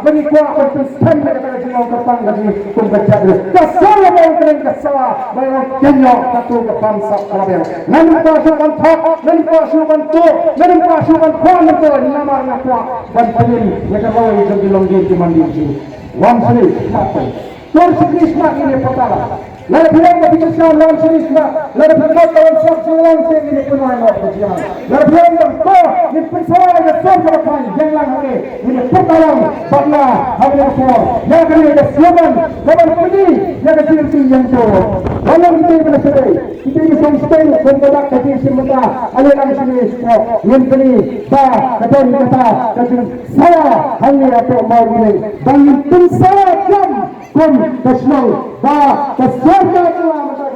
bagi kuat konsisten kata jumlah ketang lagi pembaca dia kesal yang kering kesal bayang kenyok satu ke bangsa kerabang namun pasukan top namun pasukan tu namun pasukan kuat itu namar kuat dan penyeli yang kawai yang dilonggi di mandiri wan sri mati Tuhan Krishna ini pertama lalu bilang bagi Krishna wan sri lalu bilang kawan saksi wan sri ini penuh yang berjalan lalu bilang tu ini persoalan yang terpakai jangan lagi ini pertama pada hari itu yang kini ada slogan kawan pergi yang kecil yang tu walau kita berserai kita ini konsisten membuat kaki semata aliran sini yang kini bah kata kata saya hanya atau mau ini bagi saya jam kom kesnau bah kesuarga telah masyarakat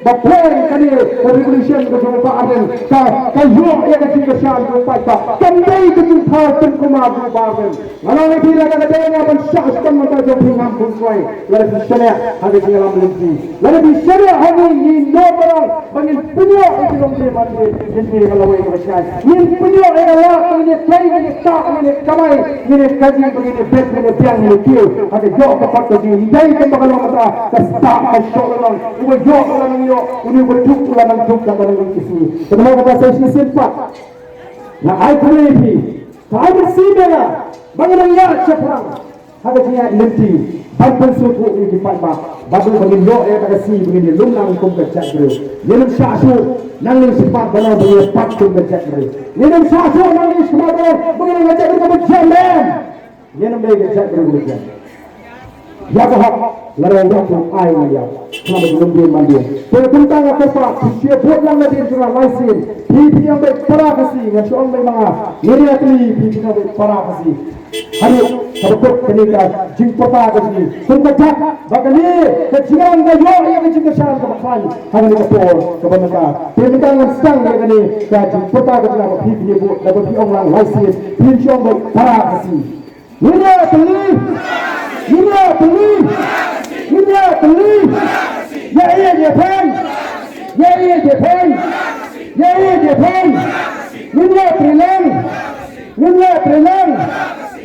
berperan kini revolution kebangsaan kayu yang kecil kesian berpata kembali ke tempat kumar berbahagian malah lagi lagi katanya mensyahkan mata jomham bunsuai lalu bisanya ada dalam lagi lalu bisanya hari ini nobar bagi punya itu lomba mandi jadi kalau yang bersyai ini punya adalah ini cai ini tak ini kamai ini kaji begini bet ini piang ini kiu ada jauh kepat lagi jadi kembali mata kestak kesolan ini jauh orang ini berjuk orang juk kata orang kisi kenapa kata saya simpat nah aku ini kau sibela bagaimana ya cepat ada dia nanti bantuan suku ini dipakai baru bagi lo yang kasih begini lunang kum kerja bro yenum sasu nangis sempat balau bagi pat kum kerja bro yenum sasu nangis sempat begini kerja bro berjalan yenum bagi kerja bro berjalan ya bahak larang waktu air dia selama belum dia mandi tentang apa siapa buat yang nanti surah laisin pipi yang baik para kasih yang soal memang ini atli pipi yang baik para kasih hari sebut kenika jingpota kasih sungkajak bakali kecingan gayo yang kecikesan kebakan hari ini kapor kebanaka tentang stang yang ini jingpota kasih pipi yang buat dapat diomlang laisin pipi yang baik para kasih ini atli Ini beli ya iya Jepang ya iya Jepang ya iya Jepang ini trilang ini trilang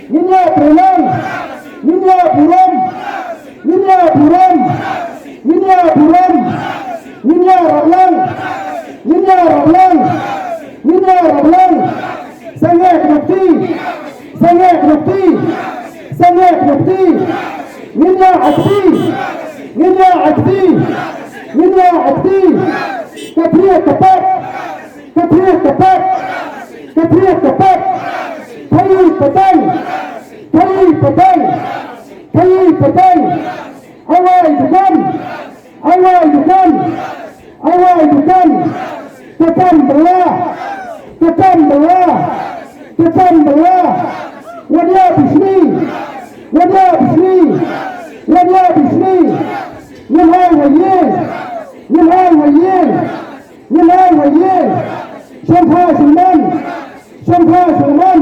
ini trilang ini buram ini buram ini buram ini rablang ini rablang ini rablang sangat bukti sangat bukti sangat bukti minyak akti minyak akti minyak akti kepriya tepat kepriya tepat kepriya tepat kayu petang kayu petang kayu petang awal bukan awal bukan awal bukan tekan belah tekan belah tekan belah wajah bismi wajah bismi wajah bismi nilai wayin nilai wayin nilai wayin syamha sulman syamha sulman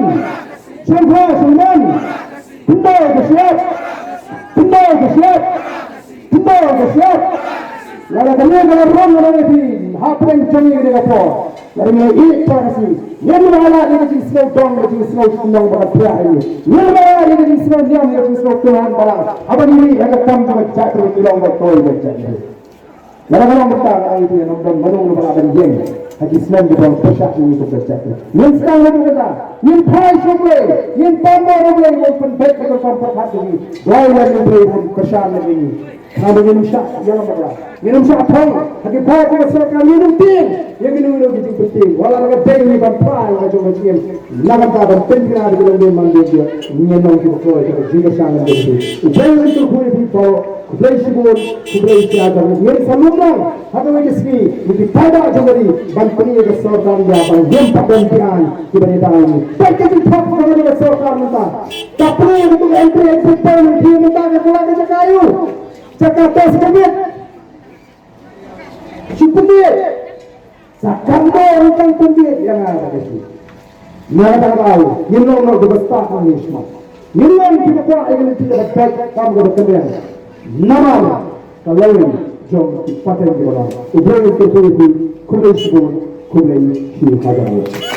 syamha sulman pindah ke siap pindah ke siap pindah ke siap lalu kami kalau rom lagi apa yang cumi kita po lalu ini kasih yang mana ini slow down ini slow down bakat pria ini yang mana ini slow down ini slow down bakat apa ini yang ketam bakat jatuh bilang betul betul lalu kalau kita itu yang nonton menung bakat benjeng haji Islam di bawah pesat ini itu berjatuh yang sekarang itu kita yang pai suble yang tambah suble yang penbaik atau tempat ini doa yang diberi kesan ini kami minum syak yang berlah minum syak pang haji pai kita serahkan minum ting yang minum itu penting walau mereka beli bantai macam macam lawan taban penting ada dalam dia mandi dia minum kita kau itu juga sangat penting jangan itu kau itu kublai sibun kublai siaga yang salungan hati wajibski ini pada jawari banpani yang sorkan dia bang yang pakai pian diberi tangan baik itu tak boleh dengan sorkan minta tak boleh untuk entry pun dia minta keluar ke kayu Jakarta sedikit cukup dia sakando orang pendidik yang ada di sini mereka tahu minum nak berbesar manis minum kita kuat yang tidak baik kamu berkenan nama kalau jom paten di bawah ibrahim itu kublai sibun kublai si hadar